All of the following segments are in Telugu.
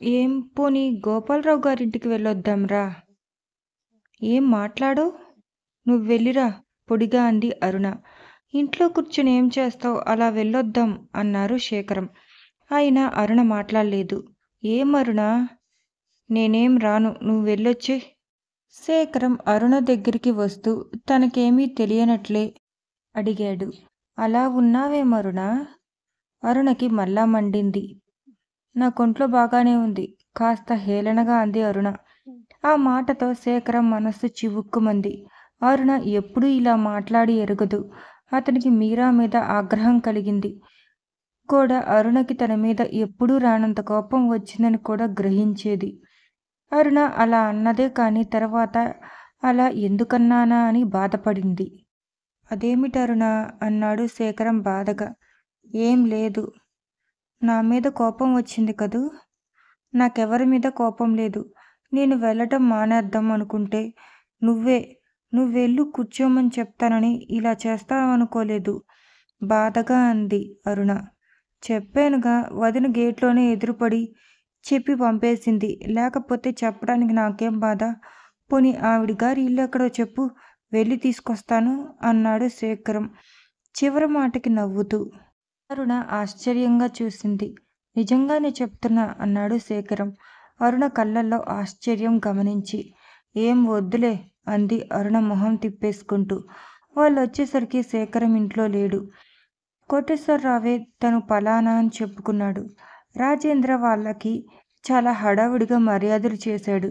ఏం పోనీ గోపాలరావు గారింటికి వెళ్ళొద్దాంరా. ఏం మాట్లాడవు? నువ్వు వెళ్ళిరా పొడిగా అంది అరుణ. ఇంట్లో కూర్చుని ఏం చేస్తావు, అలా వెళ్ళొద్దాం అన్నారు శేఖరం. అయినా అరుణ మాట్లాడలేదు. ఏం అరుణ? నేనేం రాను, నువ్వు వెళ్ళొచ్చే. శేఖరం అరుణ దగ్గరికి వస్తూ తనకేమీ తెలియనట్లే అడిగాడు. అలా ఉన్నావేమరుణా? అరుణకి మళ్ళా మండింది. నా కొంట్లో బాగానే ఉంది, కాస్త హేళనగా అంది అరుణ. ఆ మాటతో శేఖరం మనస్సు చివుక్కుమంది. అరుణ ఎప్పుడూ ఇలా మాట్లాడి ఎరగదు. అతనికి మీరా మీద ఆగ్రహం కలిగింది కూడా. అరుణకి తన మీద ఎప్పుడూ రానంత కోపం వచ్చిందని కూడా గ్రహించేది. అరుణ అలా అన్నదే కానీ తర్వాత అలా ఎందుకన్నానా అని బాధపడింది. అదేమిటరుణా అన్నాడు శేఖరం బాధగా. ఏం లేదు, నా మీద కోపం వచ్చింది కదూ. నాకెవరి మీద కోపం లేదు. నేను వెళ్ళటం మానేద్దాం అనుకుంటే నువ్వెళ్ళు కూర్చోమని చెప్తానని ఇలా చేస్తావనుకోలేదు బాధగా అంది అరుణ. చెప్పానుగా, వదిన గేట్లోనే ఎదురుపడి చెప్పి పంపేసింది. లేకపోతే చెప్పడానికి నాకేం బాధ. పోనీ ఆవిడ గారి ఇల్లు ఎక్కడో చెప్పు, వెళ్ళి తీసుకొస్తాను అన్నాడు శేఖరం చివరి మాటకి నవ్వుతూ. అరుణ ఆశ్చర్యంగా చూసింది. నిజంగానే చెప్తున్నా అన్నాడు శేఖరం అరుణ కళ్ళల్లో ఆశ్చర్యం గమనించి. ఏం వద్దులే అంది అరుణ మొహం తిప్పేసుకుంటూ. వాళ్ళు వచ్చేసరికి శేఖరం ఇంట్లో లేడు. కోటేశ్వరరావే తను పలానా అని చెప్పుకున్నాడు. రాజేంద్ర వాళ్ళకి చాలా హడావుడిగా మర్యాదలు చేశాడు.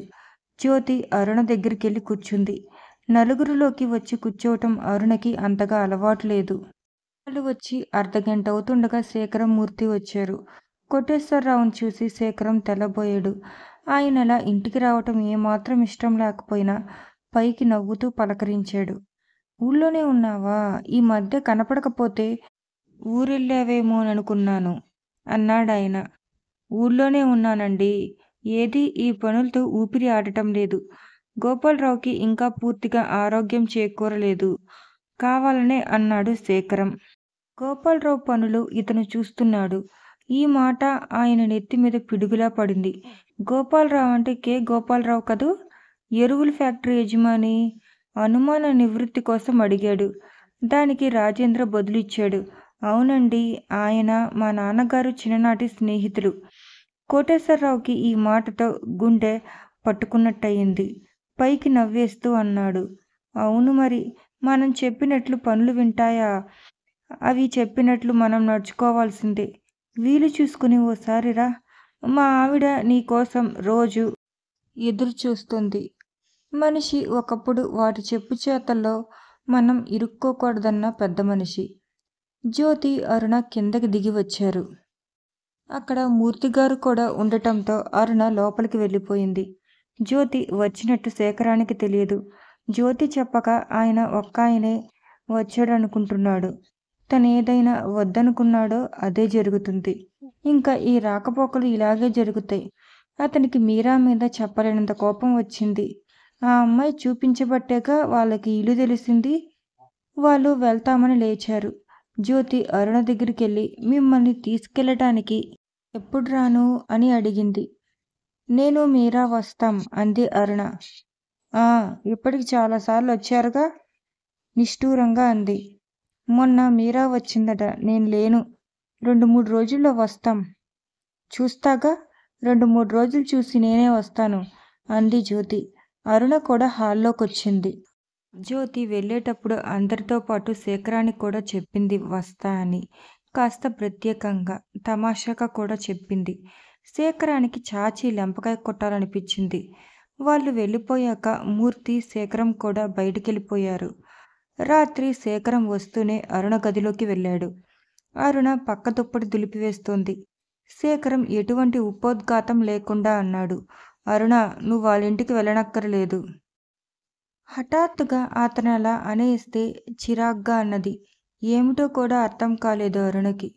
జ్యోతి అరుణ దగ్గరికెళ్ళి కూర్చుంది. నలుగురిలోకి వచ్చి కూర్చోవటం అరుణకి అంతగా అలవాటు లేదు. వాళ్ళు వచ్చి అర్ధగంట అవుతుండగా శేఖరం మూర్తి వచ్చారు. కోటేశ్వరరావును చూసి శేఖరం తెల్లబోయాడు. ఆయనలా ఇంటికి రావటం ఏమాత్రం ఇష్టం లేకపోయినా పైకి నవ్వుతూ పలకరించాడు. ఊళ్ళోనే ఉన్నావా? ఈ మధ్య కనపడకపోతే ఊరెళ్ళావేమోననుకున్నాను అన్నాడాయన. ఊళ్ళోనే ఉన్నానండి. ఏదీ ఈ పనులతో ఊపిరి ఆడటం లేదు. గోపాలరావుకి ఇంకా పూర్తిగా ఆరోగ్యం చేకూరలేదు కావాలనే అన్నాడు శేఖరం. గోపాలరావు పనులు ఇతను చూస్తున్నాడు. ఈ మాట ఆయన నెత్తి మీద పిడుగులా పడింది. గోపాలరావు అంటే కె గోపాలరావు కదూ, ఎరువుల ఫ్యాక్టరీ యజమాని. అనుమాన నివృత్తి కోసం అడిగాడు. దానికి రాజేంద్ర బదులిచ్చాడు. అవునండి, ఆయన మా నాన్నగారు చిన్ననాటి స్నేహితులు. కోటేశ్వరరావుకి ఈ మాటతో గుండె పట్టుకున్నట్టయింది. పైకి నవ్వేస్తూ అన్నాడు. అవును మరి, మనం చెప్పినట్లు పనులు వింటాయా? అవి చెప్పినట్లు మనం నడుచుకోవాల్సిందే. వీలు చూసుకుని ఓసారి రా. మా ఆవిడ నీకోసం రోజు ఎదురు చూస్తుంది. మనిషి ఒకప్పుడు వాటి చెప్పు చేతల్లో మనం ఇరుక్కోకూడదన్న పెద్ద మనిషి. జ్యోతి అరుణ కిందకి దిగి వచ్చారు. అక్కడ మూర్తిగారు కూడా ఉండటంతో అరుణ లోపలికి వెళ్ళిపోయింది. జ్యోతి వచ్చినట్టు శేఖరానికి తెలియదు. జ్యోతి చెప్పక ఆయన ఒక్కాయనే వచ్చాడనుకుంటున్నాడు. తనేదైనా వద్దనుకున్నాడో అదే జరుగుతుంది. ఇంకా ఈ రాకపోకలు ఇలాగే జరుగుతాయి. అతనికి మీరా మీద చెప్పలేనంత కోపం వచ్చింది. ఆ అమ్మాయి చూపించబట్టేగా వాళ్ళకి ఇల్లు తెలిసింది. వాళ్ళు వెళ్తామని లేచారు. జ్యోతి అరుణ దగ్గరికెళ్ళి మిమ్మల్ని తీసుకెళ్ళటానికి ఎప్పుడు రాను అని అడిగింది. నేను మీరా వస్తాం అంది అరుణ. ఇప్పటికి చాలాసార్లు వచ్చారుగా నిష్ఠూరంగా అంది. మొన్న మీరా వచ్చిందట, నేను లేను. 2-3 రోజుల్లో వస్తాం. చూస్తాగా, 2-3 రోజులు చూసి నేనే వస్తాను అంది జ్యోతి. అరుణ కూడా హాల్లోకొచ్చింది. జ్యోతి వెళ్ళేటప్పుడు అందరితో పాటు శేఖరానికి కూడా చెప్పింది వస్తా అని. కాస్త ప్రత్యేకంగా తమాషాగా కూడా చెప్పింది. శేఖరానికి చాచి లెంపకాయ కొట్టాలనిపించింది. వాళ్ళు వెళ్ళిపోయాక మూర్తి శేఖరం కూడా బయటికెళ్ళిపోయారు. రాత్రి శేఖరం వస్తూనే అరుణ గదిలోకి వెళ్ళాడు. అరుణ పక్క దుప్పటి దులిపివేస్తోంది. శేఖరం ఎటువంటి ఉపోద్ఘాతం లేకుండా అన్నాడు. అరుణ, నువ్వు వాళ్ళింటికి వెళ్ళనక్కరలేదు. హఠాత్తుగా అతను అలా అనేస్తే చిరాగ్గా అన్నది. ఏమిటో కూడా అర్థం కాలేదు అరుణకి.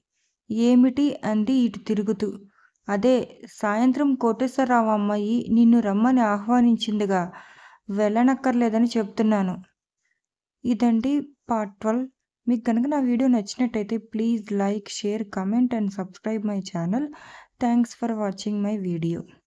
ఏమిటి అంది ఇటు తిరుగుతూ. అదే, సాయంత్రం కోటేశ్వరరావు అమ్మాయి నిన్ను రమ్మని ఆహ్వానించిందిగా, వెళ్ళనక్కర్లేదని చెప్తున్నాను. ఇదండి పార్ట్ 12. మీకు కనుక నా వీడియో నచ్చినట్టయితే please like, share, comment and subscribe my channel. Thanks for watching my video.